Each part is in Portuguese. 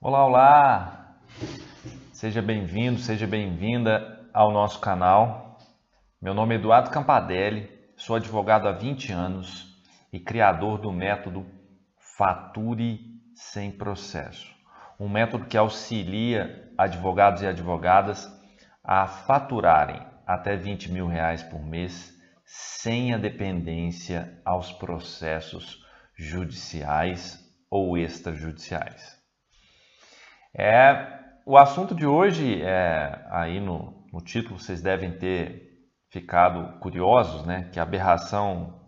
Olá, olá! Seja bem-vindo, seja bem-vinda ao nosso canal. Meu nome é Eduardo Campadelli, sou advogado há 20 anos e criador do método Fature Sem Processo. Um método que auxilia advogados e advogadas a faturarem até R$ 20.000 por mês sem a dependência aos processos judiciais ou extrajudiciais. O assunto de hoje, aí no título vocês devem ter ficado curiosos, né? Que aberração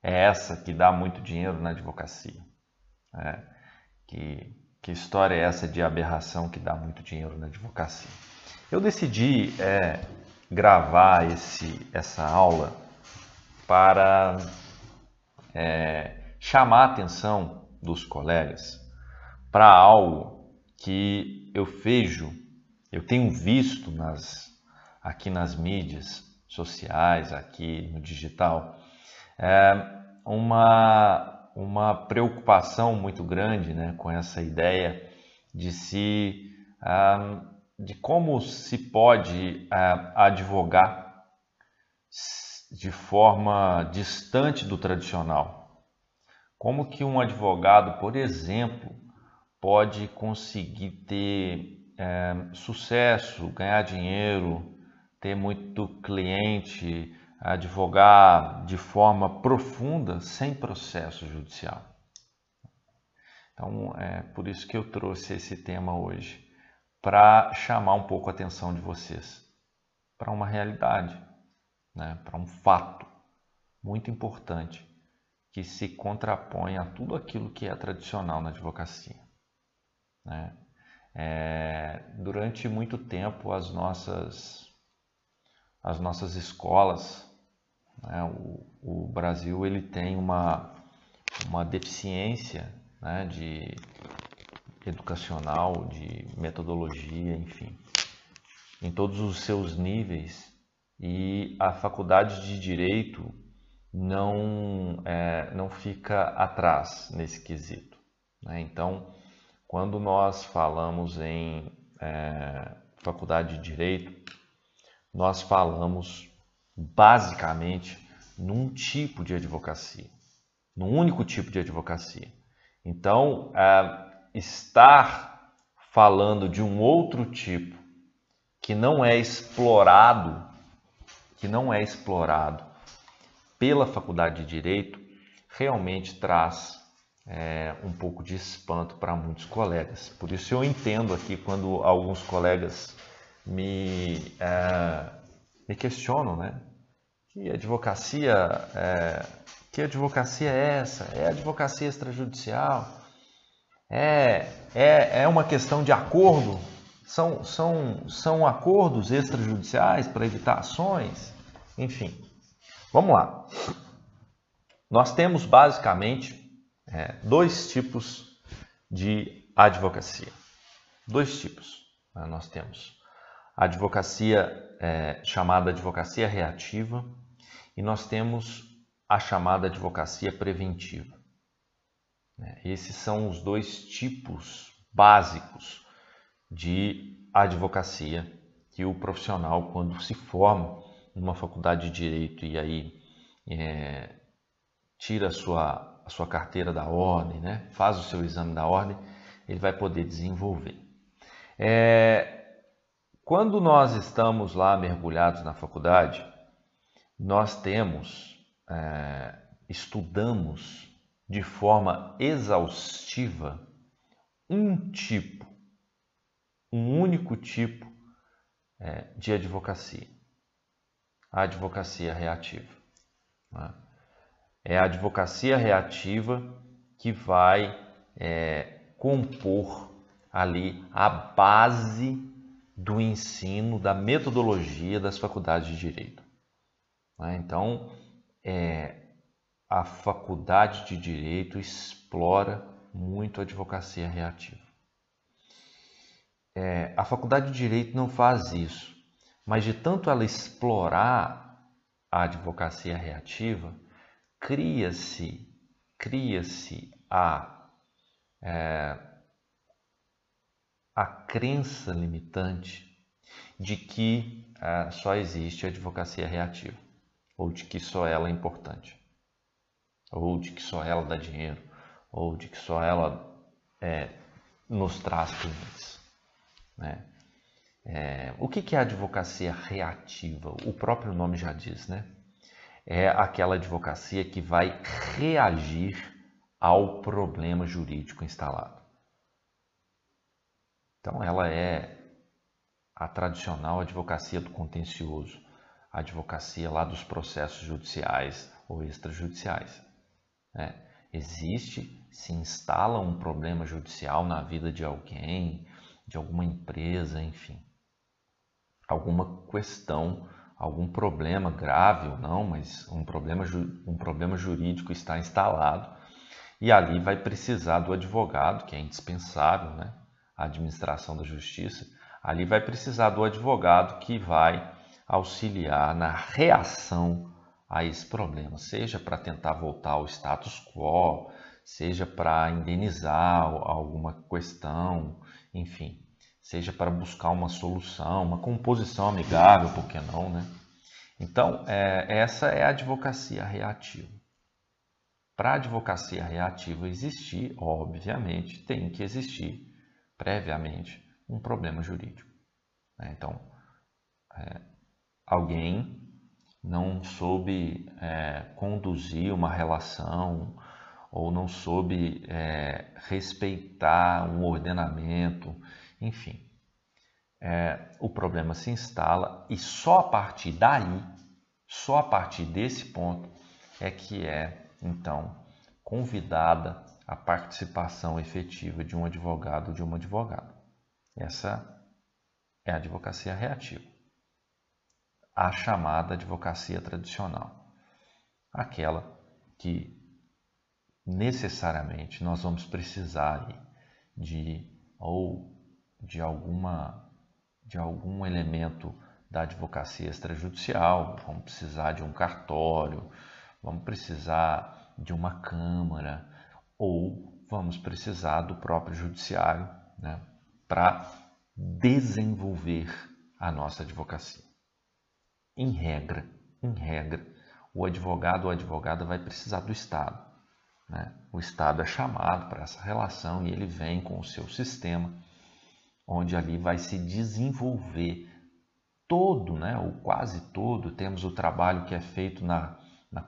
é essa que dá muito dinheiro na advocacia? Que história é essa de aberração que dá muito dinheiro na advocacia? Eu decidi gravar essa aula para chamar a atenção dos colegas para algo que eu tenho visto aqui nas mídias sociais, aqui no digital, uma preocupação muito grande, né, com essa ideia de como se pode advogar de forma distante do tradicional. Como que um advogado, por exemplo, pode conseguir ter sucesso, ganhar dinheiro, ter muito cliente, advogar de forma profunda sem processo judicial. Então, é por isso que eu trouxe esse tema hoje, para chamar um pouco a atenção de vocês para uma realidade, né? Para um fato muito importante que se contrapõe a tudo aquilo que é tradicional na advocacia. Durante muito tempo as nossas escolas, né, o Brasil ele tem uma deficiência, né, educacional, de metodologia, enfim, em todos os seus níveis, e a faculdade de Direito não fica atrás nesse quesito, né? Então, quando nós falamos em faculdade de Direito, nós falamos basicamente num tipo de advocacia, num único tipo de advocacia. Então, estar falando de um outro tipo que não é explorado pela faculdade de Direito, realmente traz um pouco de espanto para muitos colegas. Por isso eu entendo aqui quando alguns colegas me questionam, né? Que advocacia é essa? É advocacia extrajudicial? É uma questão de acordo? São acordos extrajudiciais para evitar ações? Enfim, vamos lá. Nós temos basicamente dois tipos de advocacia. Dois tipos. Nós temos a advocacia chamada advocacia reativa e nós temos a chamada advocacia preventiva. Esses são os dois tipos básicos de advocacia que o profissional, quando se forma numa faculdade de Direito e aí tira a sua carteira da ordem, né? Faz o seu exame da ordem, ele vai poder desenvolver. Quando nós estamos lá mergulhados na faculdade, nós estudamos de forma exaustiva um único tipo de advocacia, a advocacia reativa. É a advocacia reativa que vai compor ali a base do ensino, da metodologia das faculdades de Direito. Então, a faculdade de Direito explora muito a advocacia reativa. A faculdade de Direito não faz isso, mas de tanto ela explorar a advocacia reativa, cria-se a crença limitante de que só existe a advocacia reativa, ou de que só ela é importante, ou de que só ela dá dinheiro, ou de que só ela nos traz clientes, né? O que é a advocacia reativa? O próprio nome já diz, né? É aquela advocacia que vai reagir ao problema jurídico instalado. Então, ela é a tradicional advocacia do contencioso, a advocacia lá dos processos judiciais ou extrajudiciais, né? Se instala um problema judicial na vida de alguém, de alguma empresa, enfim, alguma questão, algum problema grave ou não, mas um problema jurídico está instalado e ali vai precisar do advogado, que é indispensável, né? A administração da justiça, ali vai precisar do advogado que vai auxiliar na reação a esse problema, seja para tentar voltar ao status quo, seja para indenizar alguma questão, enfim, seja para buscar uma solução, uma composição amigável, por que não, né? Então, essa é a advocacia reativa. Para a advocacia reativa existir, obviamente, tem que existir previamente um problema jurídico, né? Então, alguém não soube conduzir uma relação ou não soube respeitar um ordenamento, enfim. O problema se instala e só a partir daí, só a partir desse ponto é que então, convidada a participação efetiva de um advogado ou de uma advogada. Essa é a advocacia reativa. A chamada advocacia tradicional. Aquela que necessariamente nós vamos precisar de algum elemento da advocacia extrajudicial, vamos precisar de um cartório, vamos precisar de uma câmara ou vamos precisar do próprio judiciário, né, para desenvolver a nossa advocacia. Em regra, o advogado ou a advogada vai precisar do Estado, né? O Estado é chamado para essa relação e ele vem com o seu sistema, onde ali vai se desenvolver todo, né, ou quase todo. Temos o trabalho que é feito na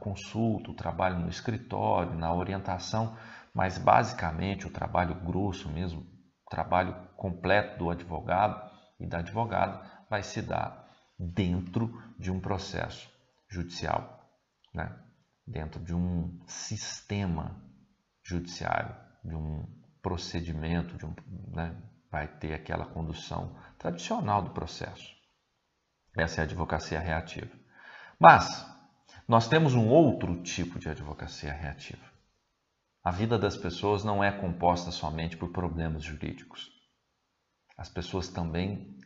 consulta, o trabalho no escritório, na orientação, mas basicamente o trabalho grosso mesmo, o trabalho completo do advogado e da advogada vai se dar dentro de um processo judicial, né? Dentro de um sistema judiciário, de um procedimento, né? Vai ter aquela condução tradicional do processo. Essa é a advocacia reativa. Mas nós temos um outro tipo de advocacia reativa. A vida das pessoas não é composta somente por problemas jurídicos. As pessoas também,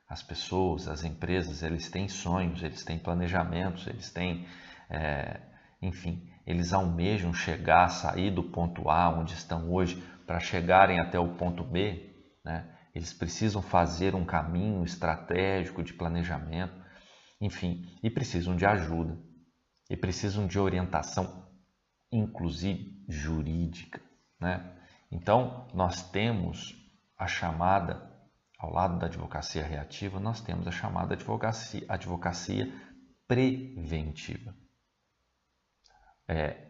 as empresas, eles têm sonhos, eles têm planejamentos, eles têm, enfim, eles almejam chegar, sair do ponto A, onde estão hoje, para chegarem até o ponto B, né? Eles precisam fazer um caminho estratégico de planejamento, enfim, e precisam de ajuda, e precisam de orientação, inclusive jurídica, né? Então, nós temos a chamada, ao lado da advocacia reativa, nós temos a chamada advocacia preventiva.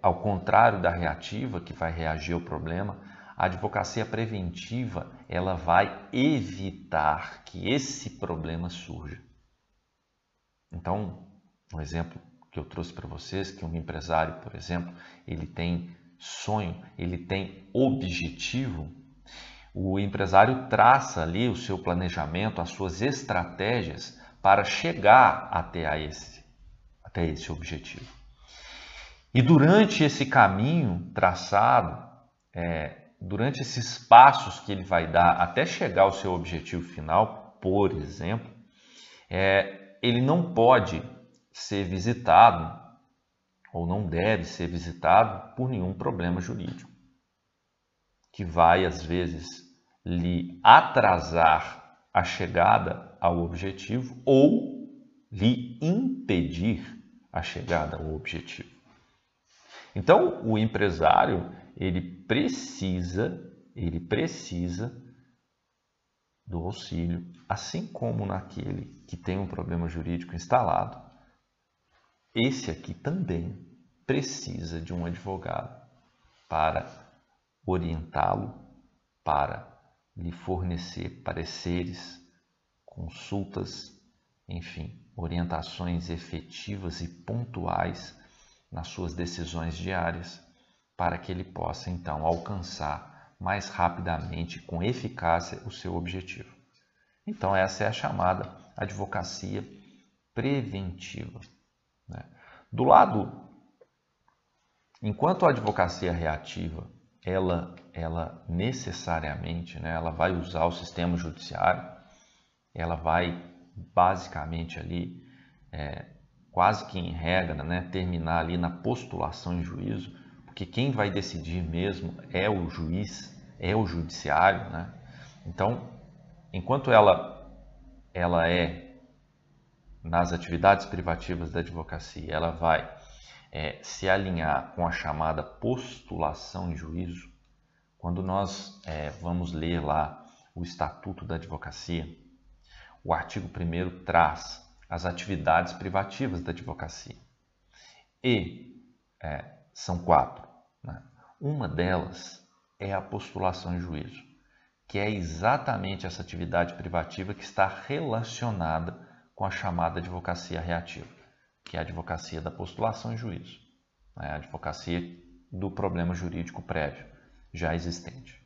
Ao contrário da reativa, que vai reagir ao problema, a advocacia preventiva, ela vai evitar que esse problema surja. Então, um exemplo que eu trouxe para vocês, que um empresário, por exemplo, ele tem sonho, ele tem objetivo, o empresário traça ali o seu planejamento, as suas estratégias para chegar até esse objetivo. E durante esse caminho traçado, durante esses passos que ele vai dar até chegar ao seu objetivo final, por exemplo, ele não pode ser visitado ou não deve ser visitado por nenhum problema jurídico, que vai, às vezes, lhe atrasar a chegada ao objetivo ou lhe impedir a chegada ao objetivo. Então, o empresário, ele precisa do auxílio, assim como naquele que tem um problema jurídico instalado, esse aqui também precisa de um advogado para orientá-lo, para lhe fornecer pareceres, consultas, enfim, orientações efetivas e pontuais nas suas decisões diárias, para que ele possa então alcançar mais rapidamente, com eficácia, o seu objetivo. Então essa é a chamada advocacia preventiva, né? Do lado, enquanto a advocacia reativa, ela necessariamente, né, ela vai usar o sistema judiciário, ela vai basicamente ali, quase que em regra, né, terminar ali na postulação em juízo, porque quem vai decidir mesmo é o juiz, é o judiciário, né? Então, enquanto ela é nas atividades privativas da advocacia, ela vai se alinhar com a chamada postulação em juízo. Quando nós vamos ler lá o Estatuto da Advocacia, o artigo 1º traz as atividades privativas da advocacia. E são 4. Né? Uma delas é a postulação em juízo, que é exatamente essa atividade privativa que está relacionada com a chamada advocacia reativa, que é a advocacia da postulação em juízo, né? A advocacia do problema jurídico prévio já existente.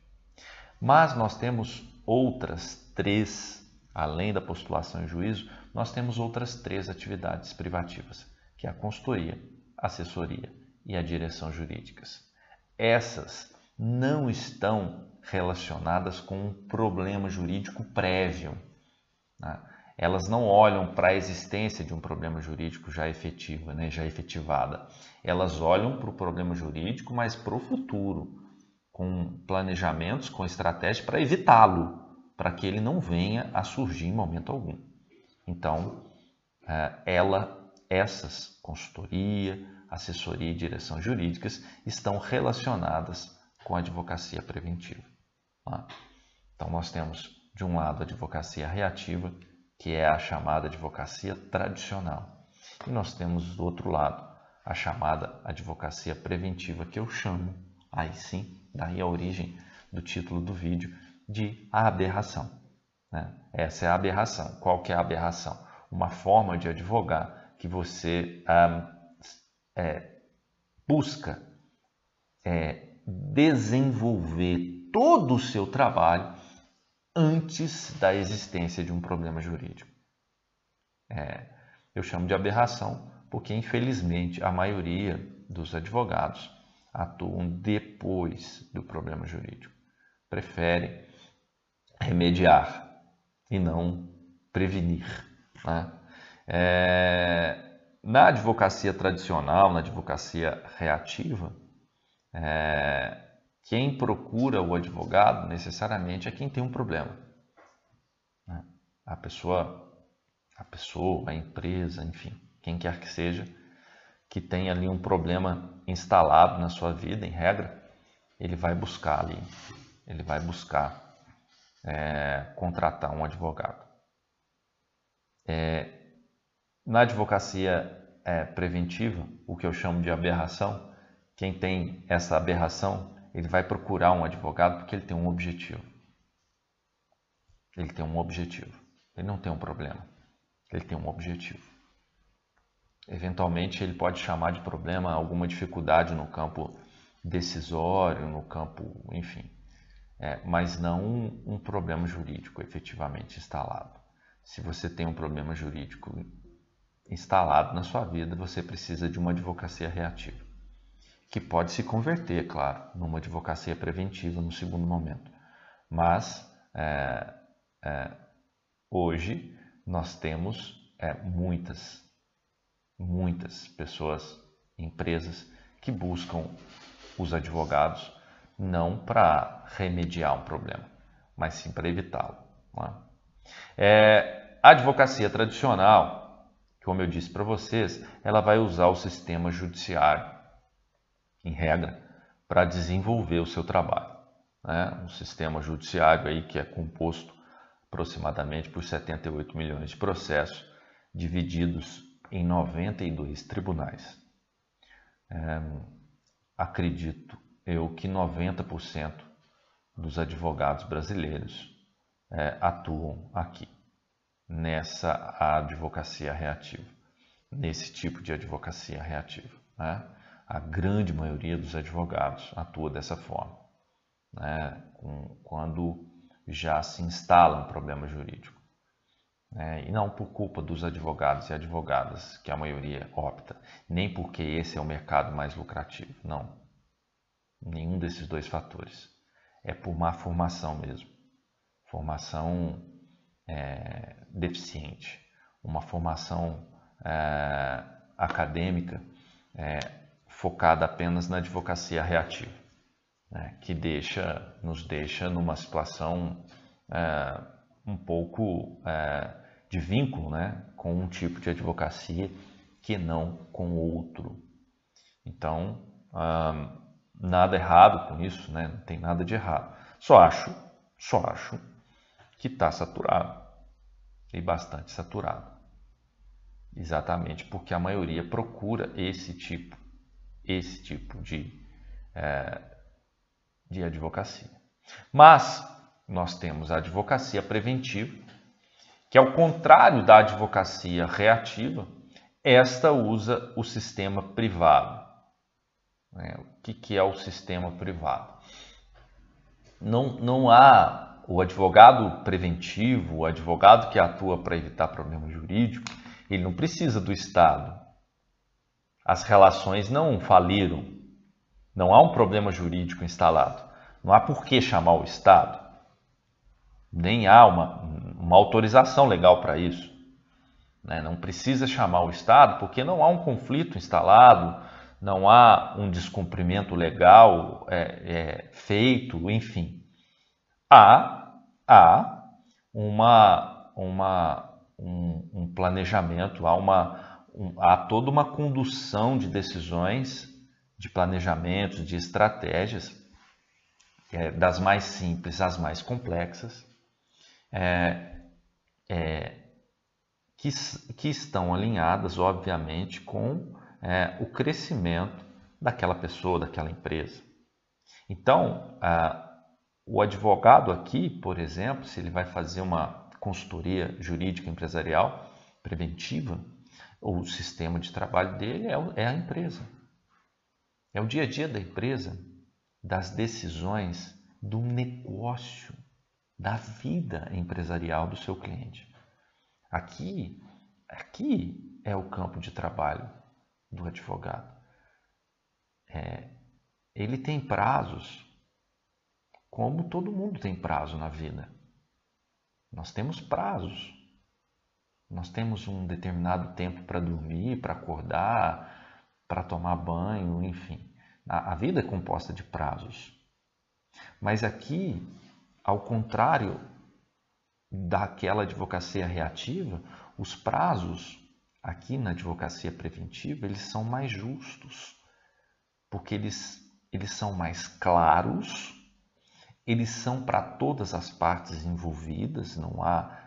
Mas nós temos outras 3, além da postulação em juízo, nós temos outras 3 atividades privativas, que é a consultoria, a assessoria e a direção jurídicas. Essas não estão relacionadas com um problema jurídico prévio, né? Elas não olham para a existência de um problema jurídico já efetivo, né, já efetivada. Elas olham para o problema jurídico, mas para o futuro, com planejamentos, com estratégias para evitá-lo, para que ele não venha a surgir em momento algum. Então, essas, consultoria, assessoria e direção jurídicas, estão relacionadas com a advocacia preventiva. Tá? Então, nós temos, de um lado, a advocacia reativa, que é a chamada advocacia tradicional. E nós temos, do outro lado, a chamada advocacia preventiva, que eu chamo, aí sim, daí a origem do título do vídeo, de aberração, né? Essa é a aberração. Qual que é a aberração? Uma forma de advogar que você busca desenvolver todo o seu trabalho antes da existência de um problema jurídico. Eu chamo de aberração porque, infelizmente, a maioria dos advogados atuam depois do problema jurídico. Preferem remediar e não prevenir, né? Na advocacia tradicional, na advocacia reativa, quem procura o advogado necessariamente é quem tem um problema, né? A pessoa, a empresa, enfim, quem quer que seja, que tem ali um problema instalado na sua vida, em regra, ele vai buscar ali, ele vai buscar contratar um advogado. Na advocacia preventiva, o que eu chamo de aberração, quem tem essa aberração, ele vai procurar um advogado porque ele tem um objetivo. Ele tem um objetivo. Ele não tem um problema. Ele tem um objetivo. Eventualmente, ele pode chamar de problema alguma dificuldade no campo decisório, no campo, enfim, mas não um problema jurídico efetivamente instalado. Se você tem um problema jurídico instalado na sua vida, você precisa de uma advocacia reativa, que pode se converter, claro, numa advocacia preventiva no segundo momento. Mas, hoje, nós temos muitas pessoas, empresas, que buscam os advogados não para remediar um problema, mas sim para evitá-lo. A advocacia tradicional, como eu disse para vocês, ela vai usar o sistema judiciário, em regra, para desenvolver o seu trabalho. Um sistema judiciário aí que é composto aproximadamente por 78 milhões de processos, divididos em 92 tribunais. Acredito eu que 90% dos advogados brasileiros atuam aqui, nessa advocacia reativa, nesse tipo de advocacia reativa. A grande maioria dos advogados atua dessa forma, quando já se instala um problema jurídico. E não por culpa dos advogados e advogadas, que a maioria opta, nem porque esse é o mercado mais lucrativo, não. Nenhum desses dois fatores. É por má formação mesmo. Formação deficiente. Uma formação acadêmica focada apenas na advocacia reativa, que nos deixa numa situação um pouco de vínculo, com um tipo de advocacia que não com outro. Então, nada errado com isso, não tem nada de errado. Só acho que está saturado, e bastante saturado. Exatamente porque a maioria procura esse tipo de advocacia. Mas nós temos a advocacia preventiva, que ao contrário da advocacia reativa, esta usa o sistema privado. O que é o sistema privado? Não há o advogado preventivo, o advogado que atua para evitar problema jurídico, ele não precisa do Estado. As relações não faliram, não há um problema jurídico instalado, não há por que chamar o Estado, nem há uma autorização legal para isso. Não precisa chamar o Estado porque não há um conflito instalado, não há um descumprimento legal feito, enfim. Há um planejamento, há toda uma condução de decisões, de planejamentos, de estratégias, das mais simples às mais complexas, que estão alinhadas, obviamente, com o crescimento daquela pessoa, daquela empresa. Então, o advogado aqui, por exemplo, se ele vai fazer uma consultoria jurídica empresarial preventiva, o sistema de trabalho dele é a empresa. É o dia a dia da empresa, das decisões, do negócio, da vida empresarial do seu cliente. Aqui é o campo de trabalho do advogado. Ele tem prazos, como todo mundo tem prazo na vida. Nós temos prazos. Nós temos um determinado tempo para dormir, para acordar, para tomar banho, enfim. A vida é composta de prazos. Mas aqui, ao contrário daquela advocacia reativa, os prazos aqui na advocacia preventiva, eles são mais justos, porque eles são mais claros, eles são para todas as partes envolvidas, não há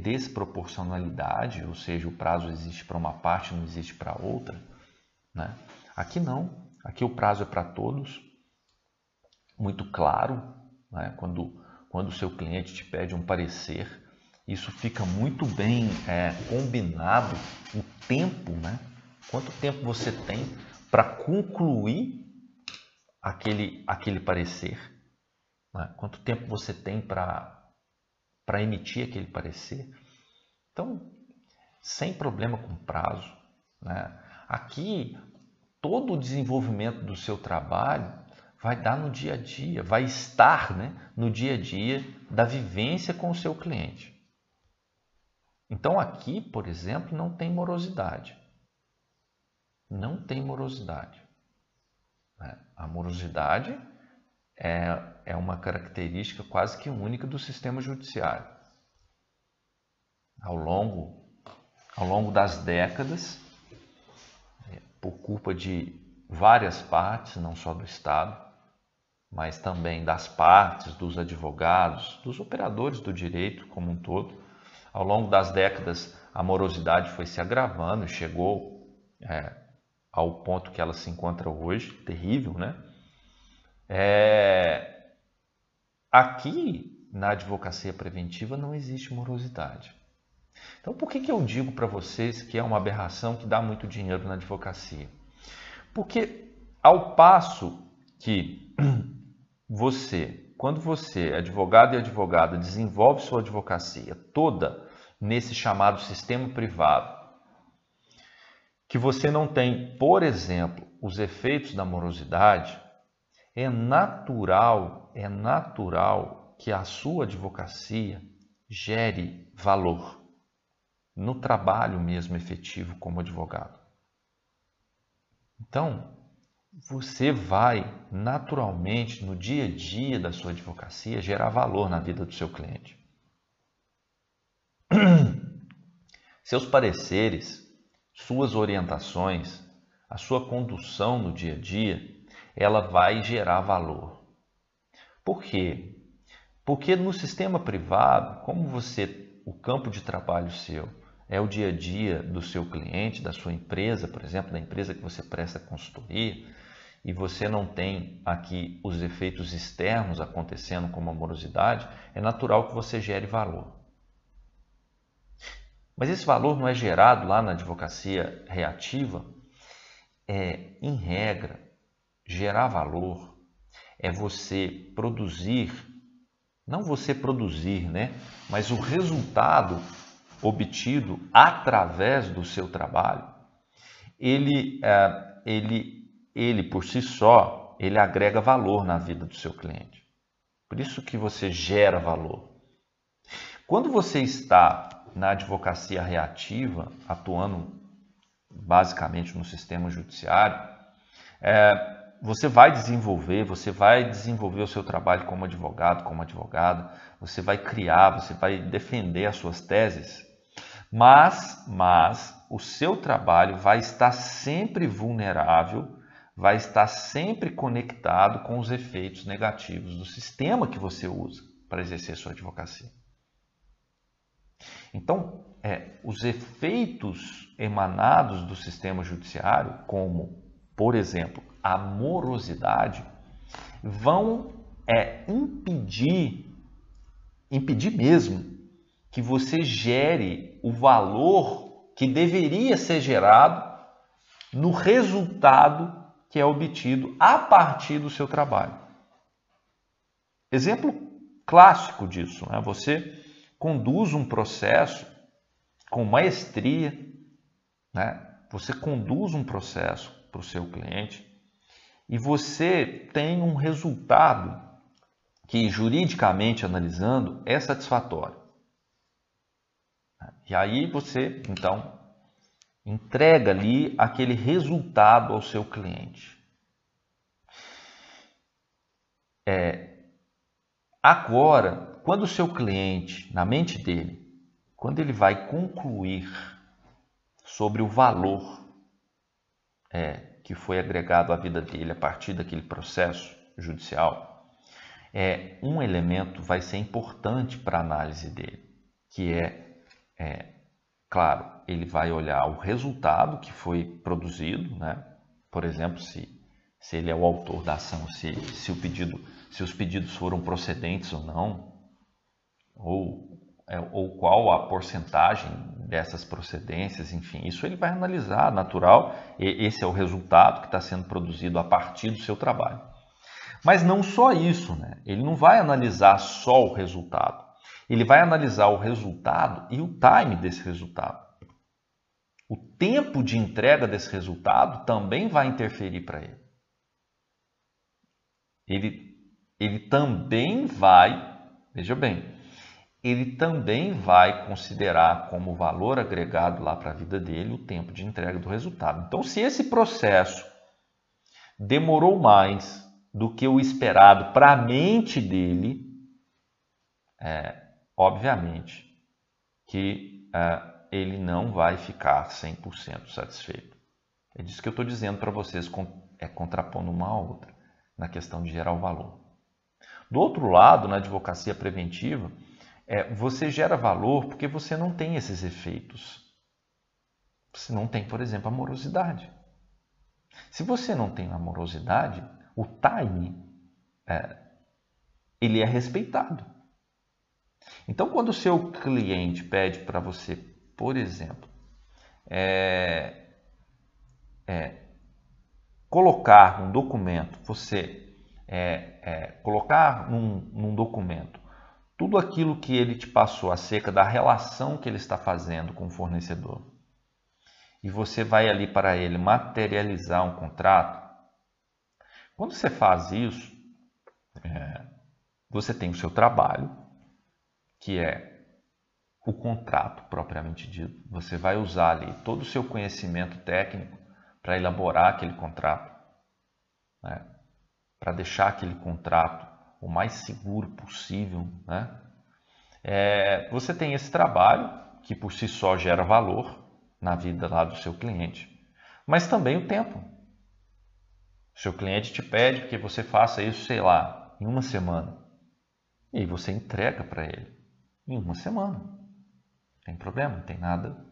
desproporcionalidade, ou seja, o prazo existe para uma parte, não existe para outra. Aqui não, aqui o prazo é para todos, muito claro. Quando o seu cliente te pede um parecer, isso fica muito bem combinado, o tempo, quanto tempo você tem para concluir aquele parecer, quanto tempo você tem para emitir aquele parecer. Então, sem problema com prazo. Aqui, todo o desenvolvimento do seu trabalho vai dar no dia a dia, vai estar no dia a dia da vivência com o seu cliente. Então aqui, por exemplo, não tem morosidade. Não tem morosidade. A morosidade é é uma característica quase que única do sistema judiciário. Ao longo das décadas, por culpa de várias partes, não só do Estado, mas também das partes, dos advogados, dos operadores do direito como um todo, ao longo das décadas a morosidade foi se agravando e chegou ao ponto que ela se encontra hoje, terrível, né? Aqui na advocacia preventiva não existe morosidade. Então, por que eu digo para vocês que é uma aberração que dá muito dinheiro na advocacia? Porque ao passo que quando você, advogado e advogada, desenvolve sua advocacia toda nesse chamado sistema privado, que você não tem, por exemplo, os efeitos da morosidade, é natural que a sua advocacia gere valor no trabalho mesmo efetivo como advogado. Então, você vai naturalmente no dia a dia da sua advocacia gerar valor na vida do seu cliente. Seus pareceres, suas orientações, a sua condução no dia a dia, ela vai gerar valor. Por quê? Porque no sistema privado, como o campo de trabalho seu é o dia a dia do seu cliente, da sua empresa, por exemplo, da empresa que você presta consultoria, e você não tem aqui os efeitos externos acontecendo como a morosidade, é natural que você gere valor. Mas esse valor não é gerado lá na advocacia reativa? Em regra, gerar valor é você produzir, não você produzir, né? Mas o resultado obtido através do seu trabalho, ele por si só, ele agrega valor na vida do seu cliente. Por isso que você gera valor. Quando você está na advocacia reativa, atuando basicamente no sistema judiciário, você vai desenvolver o seu trabalho como advogado, como advogada, você vai criar, você vai defender as suas teses, mas o seu trabalho vai estar sempre vulnerável, vai estar sempre conectado com os efeitos negativos do sistema que você usa para exercer sua advocacia. Então, os efeitos emanados do sistema judiciário, como, por exemplo, a morosidade, vão impedir mesmo que você gere o valor que deveria ser gerado no resultado que é obtido a partir do seu trabalho. Exemplo clássico disso, né? Você conduz um processo com maestria, né? Você conduz um processo para o seu cliente e você tem um resultado que, juridicamente analisando, é satisfatório. E aí você, então, entrega ali aquele resultado ao seu cliente. Agora, quando o seu cliente, na mente dele, quando ele vai concluir sobre o valor que foi agregado à vida dele a partir daquele processo judicial, um elemento vai ser importante para a análise dele, que claro, ele vai olhar o resultado que foi produzido, né? Por exemplo, se ele é o autor da ação, se os pedidos foram procedentes ou não, ou qual a porcentagem dessas procedências, enfim, isso ele vai analisar, natural, esse é o resultado que está sendo produzido a partir do seu trabalho. Mas não só isso, né? Ele não vai analisar só o resultado, ele vai analisar o resultado e o time desse resultado. O tempo de entrega desse resultado também vai interferir para ele. Ele também vai, veja bem, ele também vai considerar como valor agregado lá para a vida dele o tempo de entrega do resultado. Então, se esse processo demorou mais do que o esperado para a mente dele, obviamente que ele não vai ficar 100% satisfeito. É disso que eu estou dizendo para vocês, contrapondo uma à outra, na questão de gerar o valor. Do outro lado, na advocacia preventiva, você gera valor porque você não tem esses efeitos. Você não tem, por exemplo, amorosidade. Se você não tem amorosidade, o time ele é respeitado. Então, quando o seu cliente pede para você, por exemplo, colocar num documento, colocar num documento tudo aquilo que ele te passou acerca da relação que ele está fazendo com o fornecedor, e você vai ali para ele materializar um contrato, quando você faz isso, você tem o seu trabalho, que é o contrato propriamente dito. Você vai usar ali todo o seu conhecimento técnico para elaborar aquele contrato, né? Para deixar aquele contrato o mais seguro possível, né? Você tem esse trabalho que por si só gera valor na vida lá do seu cliente, mas também o tempo. O seu cliente te pede que você faça isso, sei lá, em uma semana, e aí você entrega para ele em uma semana. Não tem problema, não tem nada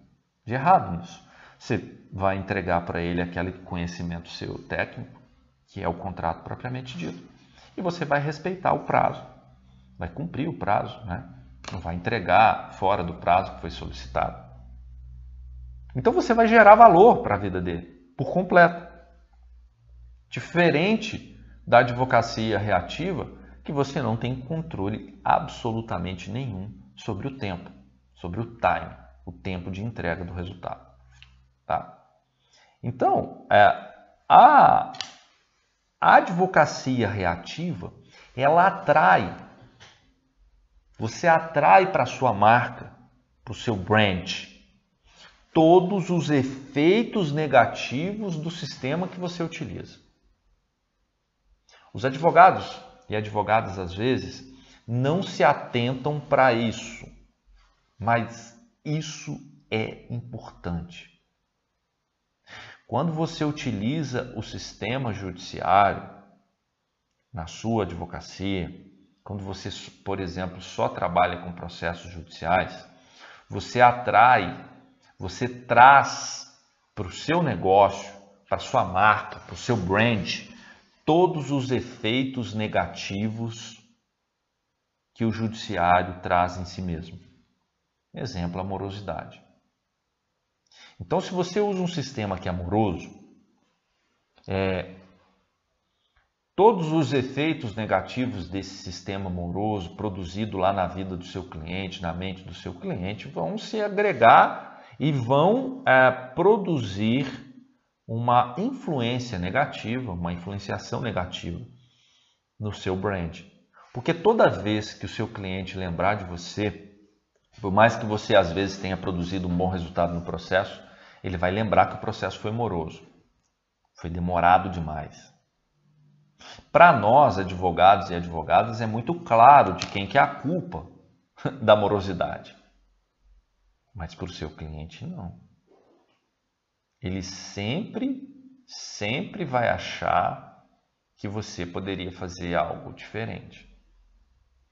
de errado nisso. Você vai entregar para ele aquele conhecimento seu técnico, que é o contrato propriamente dito, e você vai respeitar o prazo, vai cumprir o prazo, né? Não vai entregar fora do prazo que foi solicitado. Então você vai gerar valor para a vida dele, por completo. Diferente da advocacia reativa, que você não tem controle absolutamente nenhum sobre o tempo, sobre o time, o tempo de entrega do resultado. Tá? Então, a advocacia reativa, ela atrai, você atrai para a sua marca, para o seu brand, todos os efeitos negativos do sistema que você utiliza. Os advogados e advogadas, às vezes, não se atentam para isso, mas isso é importante. Quando você utiliza o sistema judiciário na sua advocacia, quando você, por exemplo, só trabalha com processos judiciais, você atrai, você traz para o seu negócio, para a sua marca, para o seu brand, todos os efeitos negativos que o judiciário traz em si mesmo. Exemplo, a morosidade. Então, se você usa um sistema que é amoroso, todos os efeitos negativos desse sistema amoroso produzido lá na vida do seu cliente, na mente do seu cliente, vão se agregar e vão produzir uma influência negativa, uma influenciação negativa no seu brand. Porque toda vez que o seu cliente lembrar de você, por mais que você às vezes tenha produzido um bom resultado no processo, ele vai lembrar que o processo foi moroso, foi demorado demais. Para nós, advogados e advogadas, é muito claro de quem que é a culpa da morosidade. Mas para o seu cliente, não. Ele sempre vai achar que você poderia fazer algo diferente.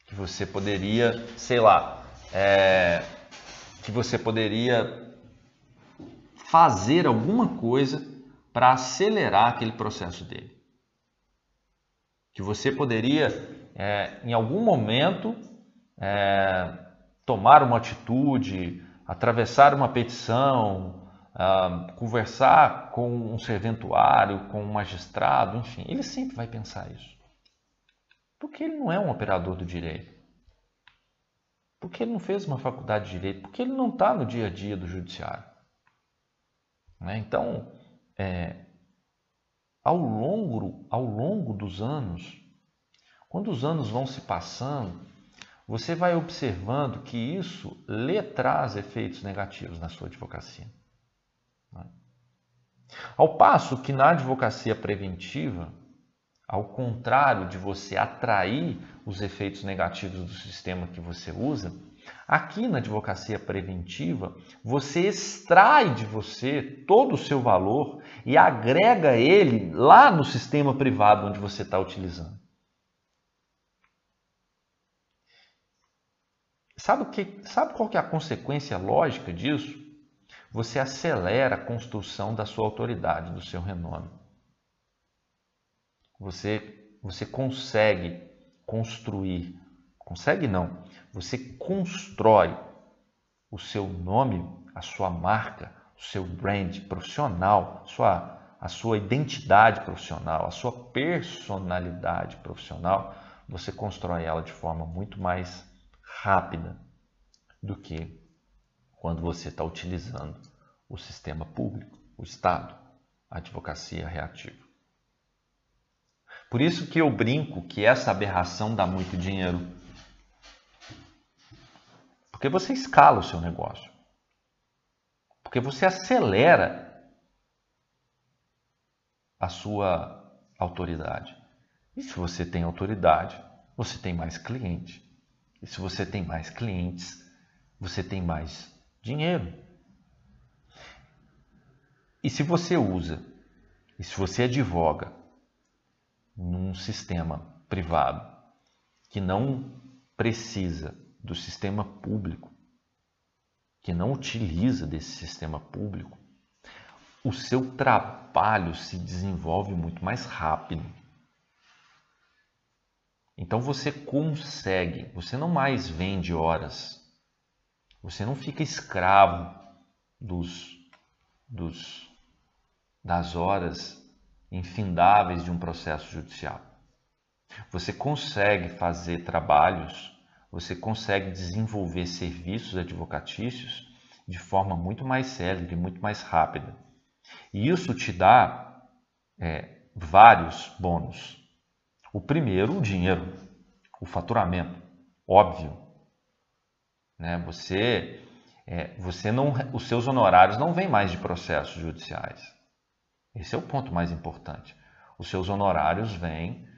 Que você poderia, sei lá, que você poderia fazer alguma coisa para acelerar aquele processo dele. Que você poderia, em algum momento, tomar uma atitude, atravessar uma petição, conversar com um serventuário, com um magistrado, enfim. Ele sempre vai pensar isso. Porque ele não é um operador do direito. Porque ele não fez uma faculdade de direito. Porque ele não está no dia a dia do judiciário. Então, ao longo dos anos, quando os anos vão se passando, você vai observando que isso lhe traz efeitos negativos na sua advocacia. Ao passo que na advocacia preventiva, ao contrário de você atrair os efeitos negativos do sistema que você usa, aqui na advocacia preventiva, você extrai de você todo o seu valor e agrega ele lá no sistema privado onde você está utilizando. Sabe qual que é a consequência lógica disso? Você acelera a construção da sua autoridade, do seu renome. Você consegue construir, consegue não, você constrói o seu nome, a sua marca, o seu brand profissional, a sua identidade profissional, a sua personalidade profissional, você constrói ela de forma muito mais rápida do que quando você está utilizando o sistema público, o Estado, a advocacia reativa. Por isso que eu brinco que essa aberração dá muito dinheiro. Porque você escala o seu negócio. Porque você acelera a sua autoridade. E se você tem autoridade, você tem mais cliente. E se você tem mais clientes, você tem mais dinheiro. E se você usa, e se você advoga num sistema privado que não precisa do sistema público, que não utiliza desse sistema público, o seu trabalho se desenvolve muito mais rápido. Então você consegue, você não mais vende horas, você não fica escravo das horas infindáveis de um processo judicial. Você consegue fazer trabalhos, você consegue desenvolver serviços advocatícios de forma muito mais célere, muito mais rápida. E isso te dá vários bônus. O primeiro, o dinheiro, o faturamento, óbvio. Né? Os seus honorários não vêm mais de processos judiciais. Esse é o ponto mais importante. Os seus honorários vêm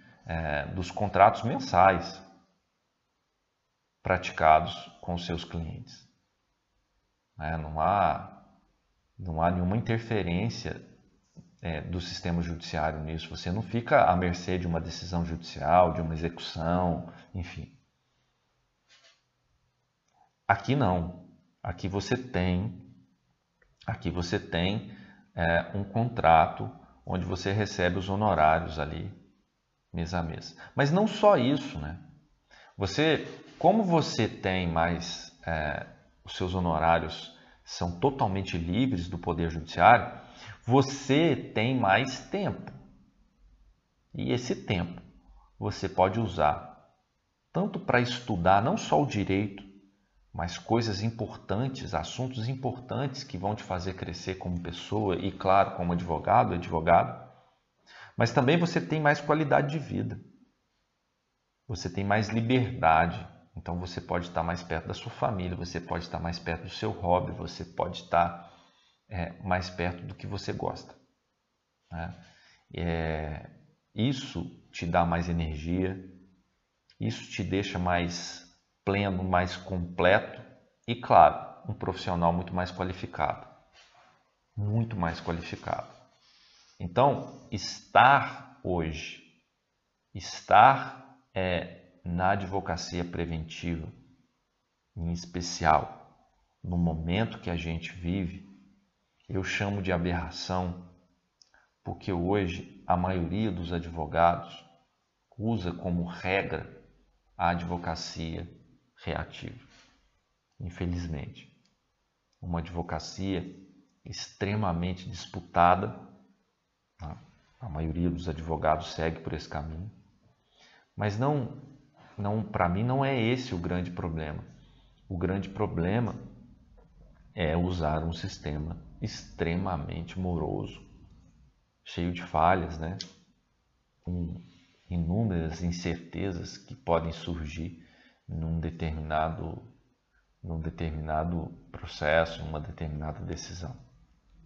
dos contratos mensais praticados com os seus clientes. Não há nenhuma interferência do sistema judiciário nisso. Você não fica à mercê de uma decisão judicial, de uma execução, enfim. Aqui não. Aqui você tem um contrato onde você recebe os honorários ali mês a mês. Mas não só isso, né? Como você tem mais, os seus honorários são totalmente livres do Poder Judiciário, você tem mais tempo. E esse tempo você pode usar tanto para estudar não só o direito, mas coisas importantes, assuntos importantes que vão te fazer crescer como pessoa e, claro, como advogado, mas também você tem mais qualidade de vida. Você tem mais liberdade. Então você pode estar mais perto da sua família, você pode estar mais perto do seu hobby, você pode estar mais perto do que você gosta. Né? Isso te dá mais energia, isso te deixa mais pleno, mais completo e, claro, um profissional muito mais qualificado. Muito mais qualificado. Então, estar na advocacia preventiva, em especial no momento que a gente vive, eu chamo de aberração, porque hoje a maioria dos advogados usa como regra a advocacia reativa. Infelizmente, uma advocacia extremamente disputada, a maioria dos advogados segue por esse caminho, mas para mim não é esse o grande problema. O grande problema é usar um sistema extremamente moroso, cheio de falhas, né? Com inúmeras incertezas que podem surgir num determinado processo, numa determinada decisão.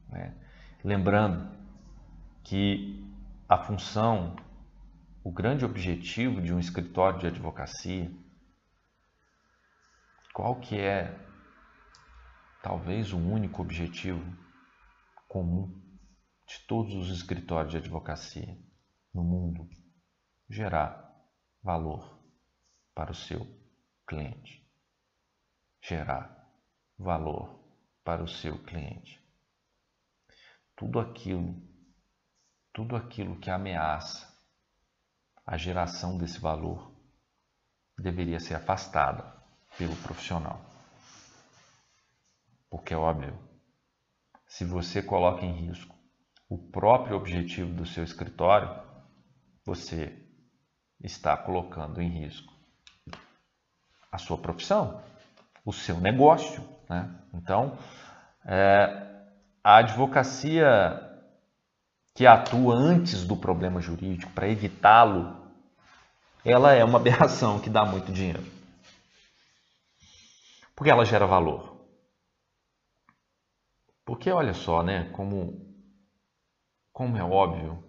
Né? Lembrando que a função o grande objetivo de um escritório de advocacia, qual que é talvez o único objetivo comum de todos os escritórios de advocacia no mundo? Gerar valor para o seu cliente. Gerar valor para o seu cliente. Tudo aquilo que ameaça a geração desse valor deveria ser afastado pelo profissional. Porque é óbvio, se você coloca em risco o próprio objetivo do seu escritório, você está colocando em risco a sua profissão, o seu negócio, né? Então, a advocacia que atua antes do problema jurídico para evitá-lo, ela é uma aberração que dá muito dinheiro. Porque ela gera valor. Porque olha só, né, como é óbvio,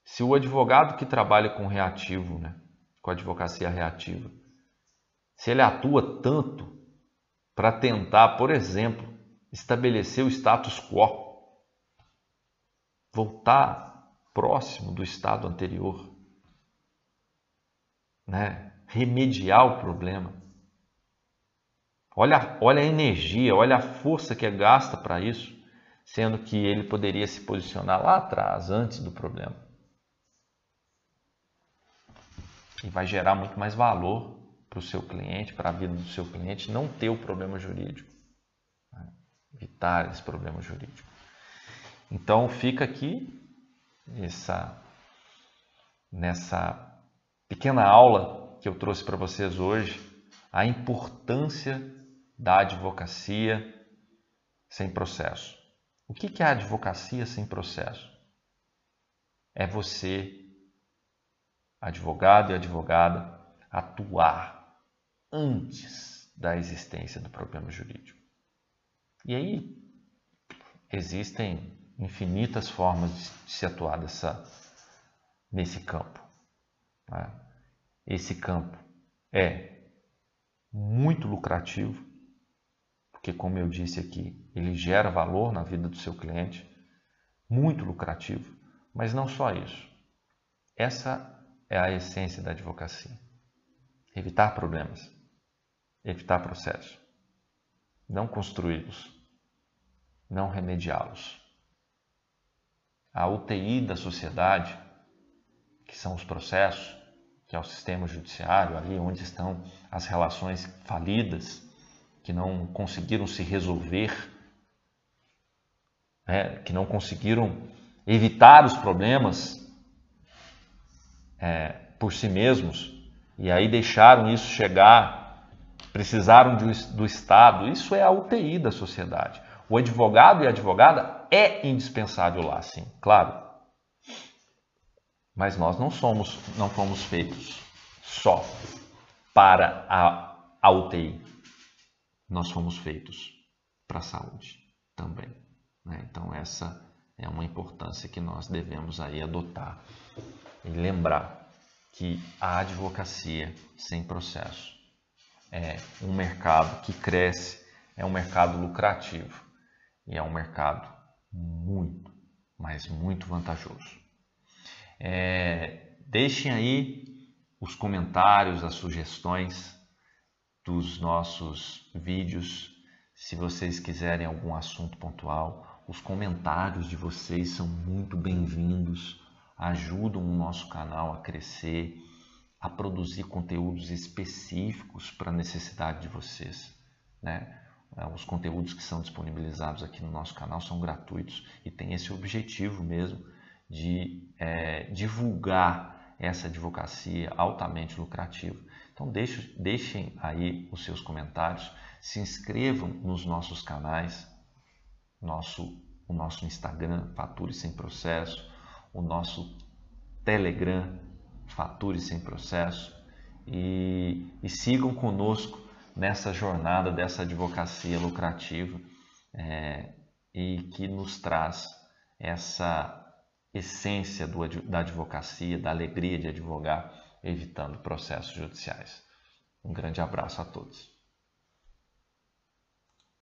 se o advogado que trabalha com reativo, né, com advocacia reativa, se ele atua tanto para tentar, por exemplo, estabelecer o status quo, voltar próximo do estado anterior, né, remediar o problema. Olha a energia, olha a força que é gasta para isso, sendo que ele poderia se posicionar lá atrás, antes do problema. E vai gerar muito mais valor para o seu cliente, para a vida do seu cliente, não ter o problema jurídico. Né? Evitar esse problema jurídico. Então fica aqui nessa pequena aula que eu trouxe para vocês hoje, a importância da advocacia sem processo. O que é a advocacia sem processo? É você, advogado e advogada, atuar antes da existência do problema jurídico. E aí existem infinitas formas de se atuar nesse campo. Né? Esse campo é muito lucrativo, porque, como eu disse aqui, ele gera valor na vida do seu cliente, muito lucrativo, mas não só isso. Essa é a essência da advocacia. Evitar problemas, evitar processos, não construí-los, não remediá-los. A UTI da sociedade, que são os processos, que é o sistema judiciário, ali onde estão as relações falidas, que não conseguiram se resolver, né, que não conseguiram evitar os problemas por si mesmos, e aí deixaram isso chegar, precisaram do Estado. Isso é a UTI da sociedade. O advogado e a advogada é indispensável lá, sim, claro. Mas nós não fomos feitos só para a UTI. Nós fomos feitos para a saúde também. Né? Então essa é uma importância que nós devemos aí adotar e lembrar que a advocacia sem processo é um mercado que cresce, é um mercado lucrativo e é um mercado muito, mas muito vantajoso. Deixem aí os comentários, as sugestões dos nossos vídeos, se vocês quiserem algum assunto pontual. Os comentários de vocês são muito bem-vindos, ajudam o nosso canal a crescer, a produzir conteúdos específicos para a necessidade de vocês, né? Os conteúdos que são disponibilizados aqui no nosso canal são gratuitos e tem esse objetivo mesmo de divulgar essa advocacia altamente lucrativa. Então deixem aí os seus comentários, se inscrevam nos nossos canais, o nosso Instagram, Fature Sem Processo, o nosso Telegram, Fature Sem Processo, e sigam conosco nessa jornada dessa advocacia lucrativa e que nos traz essa essência da advocacia, da alegria de advogar, evitando processos judiciais. Um grande abraço a todos.